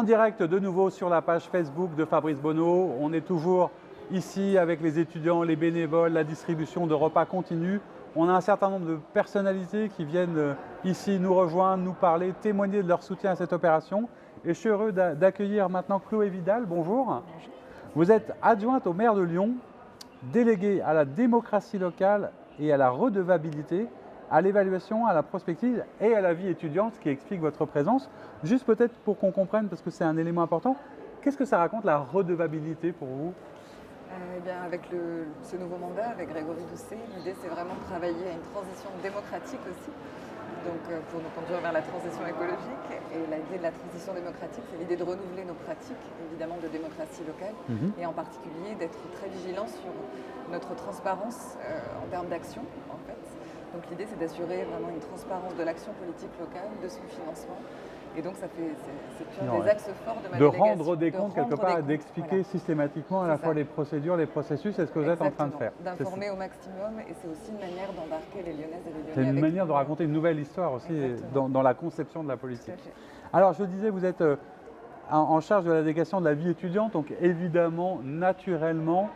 En direct de nouveau sur la page Facebook de Fabrice Bonneau. On est toujours ici avec les étudiants, les bénévoles, la distribution de repas continue. On a un certain nombre de personnalités qui viennent ici nous rejoindre, nous parler, témoigner de leur soutien à cette opération. Et je suis heureux d'accueillir maintenant Chloé Vidal. Bonjour. Bonjour. Vous êtes adjointe au maire de Lyon, déléguée à la démocratie locale et à la redevabilité, à l'évaluation, à la prospective et à la vie étudiante, ce qui explique votre présence. Juste peut-être pour qu'on comprenne, parce que c'est un élément important, qu'est-ce que ça raconte la redevabilité pour vous? Avec ce nouveau mandat, avec Grégory Doucet, l'idée c'est vraiment de travailler à une transition démocratique aussi, donc pour nous conduire vers la transition écologique. Et l'idée de la transition démocratique, c'est l'idée de renouveler nos pratiques, évidemment de démocratie locale, et en particulier d'être très vigilant sur notre transparence en termes d'action, en fait. Donc l'idée c'est d'assurer vraiment une transparence de l'action politique locale, de son financement. Et donc c'est un des axes forts de ma délégation. De rendre des comptes quelque part et d'expliquer systématiquement à la fois les procédures, les processus, c'est ce que vous êtes en train de faire. D'informer au maximum, et c'est aussi une manière d'embarquer les Lyonnaises et les Lyonnais. C'est une manière de raconter une nouvelle histoire aussi dans la conception de la politique. Alors je disais, vous êtes en charge de la délégation de la vie étudiante, donc évidemment, naturellement,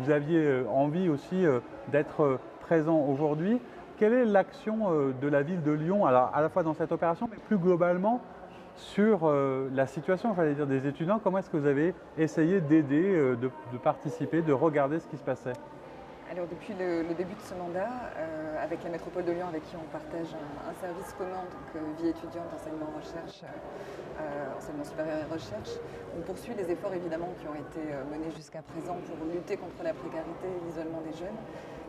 vous aviez envie aussi d'être présent aujourd'hui. Quelle est l'action de la ville de Lyon, alors à la fois dans cette opération, mais plus globalement sur la situation, j'allais dire, des étudiants? Comment est-ce que vous avez essayé d'aider, de participer, de regarder ce qui se passait? Alors depuis le début de ce mandat, avec la métropole de Lyon, avec qui on partage un service commun, donc vie étudiante, enseignement-recherche, enseignement supérieur et recherche, on poursuit les efforts évidemment qui ont été menés jusqu'à présent pour lutter contre la précarité et l'isolement des jeunes.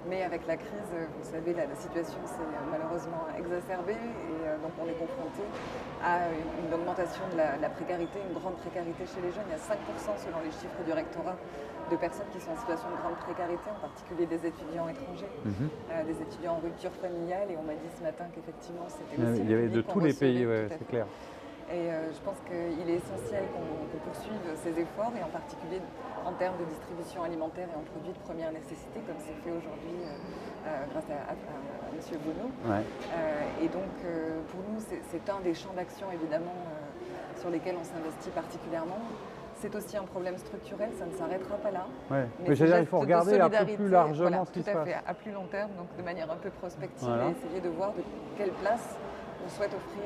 Mais avec la crise, vous savez, la situation s'est malheureusement exacerbée, et donc on est confronté à une augmentation de la précarité, une grande précarité chez les jeunes. Il y a 5% selon les chiffres du rectorat de personnes qui sont en situation de grande précarité, en particulier des étudiants étrangers, des étudiants en rupture familiale, et on m'a dit ce matin qu'effectivement c'était aussi... Il y avait de tous les pays, ouais, c'est clair. Et je pense qu'il est essentiel qu'on poursuive ces efforts, et en particulier en termes de distribution alimentaire et en produits de première nécessité, comme c'est fait aujourd'hui grâce à M. Bonneau. Ouais. Et donc, pour nous, c'est un des champs d'action, évidemment, sur lesquels on s'investit particulièrement. C'est aussi un problème structurel, ça ne s'arrêtera pas là. Ouais. Mais il faut regarder un peu plus largement ce qui se passe. Tout à fait, à plus long terme, donc de manière un peu prospective, et essayer de voir de quelle place on souhaite offrir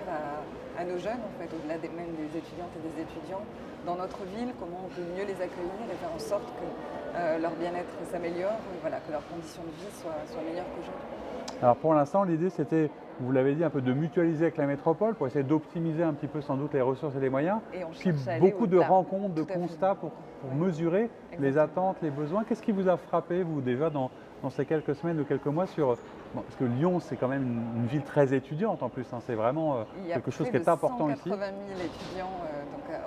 à nos jeunes, en fait, au-delà même des étudiantes et des étudiants, dans notre ville, comment on peut mieux les accueillir et faire en sorte que leur bien-être s'améliore, que leurs conditions de vie soient meilleures qu'aujourd'hui. Alors pour l'instant, l'idée c'était, vous l'avez dit, un peu de mutualiser avec la métropole pour essayer d'optimiser un petit peu sans doute les ressources et les moyens. Puis beaucoup de rencontres, de constats pour mesurer les attentes, les besoins. Qu'est-ce qui vous a frappé, vous, déjà dans ces quelques semaines ou quelques mois sur... parce que Lyon, c'est quand même une ville très étudiante en plus, c'est vraiment quelque chose qui est important ici. Il y a 180 000 étudiants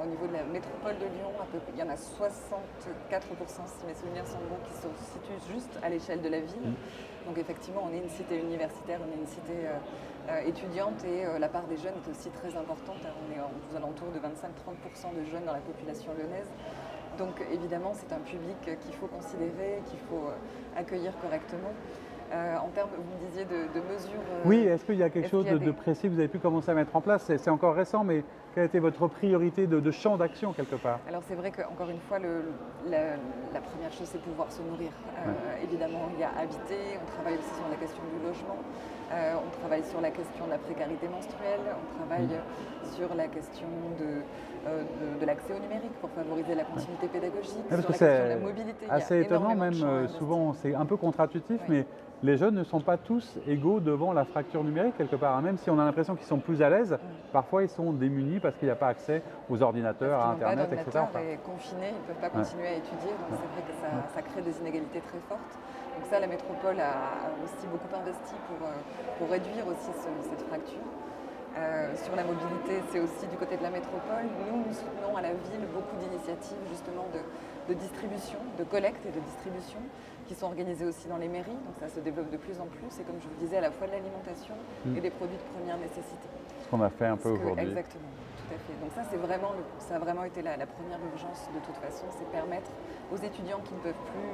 au niveau de la métropole de Lyon. Il y en a 64%, si mes souvenirs sont bons, qui se situent juste à l'échelle de la ville. Donc effectivement, on est une cité universitaire, on est une cité étudiante, et la part des jeunes est aussi très importante. On est aux alentours de 25-30% de jeunes dans la population lyonnaise. Donc évidemment, c'est un public qu'il faut considérer, qu'il faut accueillir correctement. En termes, vous me disiez, de mesures... Oui, est-ce qu'il y a quelque chose de précis que vous avez pu commencer à mettre en place? C'est encore récent, mais quelle a été votre priorité de champ d'action quelque part? Alors c'est vrai qu'encore une fois, la première chose, c'est pouvoir se nourrir. Évidemment, il y a habiter, on travaille aussi sur la question du logement, on travaille sur la question de la précarité menstruelle, on travaille sur la question de l'accès au numérique pour favoriser la continuité pédagogique, sur la question de la mobilité. C'est assez étonnant, même souvent c'est un peu contre-intuitif, mais les jeunes ne sont pas tous égaux devant la fracture numérique quelque part. Même si on a l'impression qu'ils sont plus à l'aise, parfois ils sont démunis parce qu'il n'y a pas accès aux ordinateurs, à Internet, etc. Et confinés, ils ne peuvent pas continuer à étudier, donc c'est vrai que ça crée des inégalités très fortes. Donc ça, la métropole a aussi beaucoup investi pour réduire aussi cette fracture. Sur la mobilité, c'est aussi du côté de la métropole. Nous soutenons à la ville beaucoup d'initiatives justement de distribution, de collecte et de distribution, qui sont organisées aussi dans les mairies. Donc ça se développe de plus en plus, et comme je vous disais, à la fois de l'alimentation et des produits de première nécessité. Ce qu'on a fait un peu aujourd'hui. Exactement, tout à fait. Donc ça, ça a vraiment été la première urgence de toute façon, c'est permettre aux étudiants qui ne peuvent plus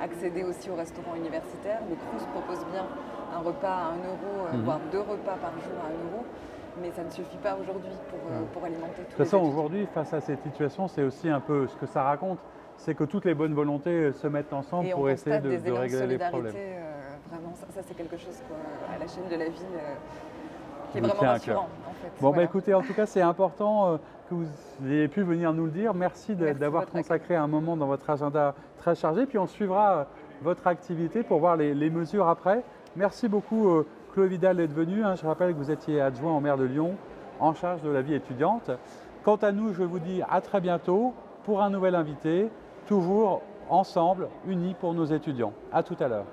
accéder aussi au restaurant universitaire. Le Crous propose bien un repas à 1 €, voire 2 repas par jour à 1 €. mais ça ne suffit pas aujourd'hui pour alimenter tous les De toute façon, étudiants. aujourd'hui, face à cette situation, c'est aussi un peu ce que ça raconte, c'est que toutes les bonnes volontés se mettent ensemble pour essayer de régler les problèmes. Vraiment, ça c'est quelque chose à la chaîne de la ville qui est vous vraiment tient à cœur. rassurant. En fait. Bon, Voilà. écoutez, en tout cas, c'est important que vous ayez pu venir nous le dire. Merci Merci de d'avoir votre consacré un moment dans votre agenda très chargé. Puis on suivra votre activité pour voir les mesures après. Merci beaucoup, Chloé Vidal, d'être venue. Je rappelle que vous étiez adjoint au maire de Lyon, en charge de la vie étudiante. Quant à nous, je vous dis à très bientôt pour un nouvel invité, toujours ensemble, unis pour nos étudiants. À tout à l'heure.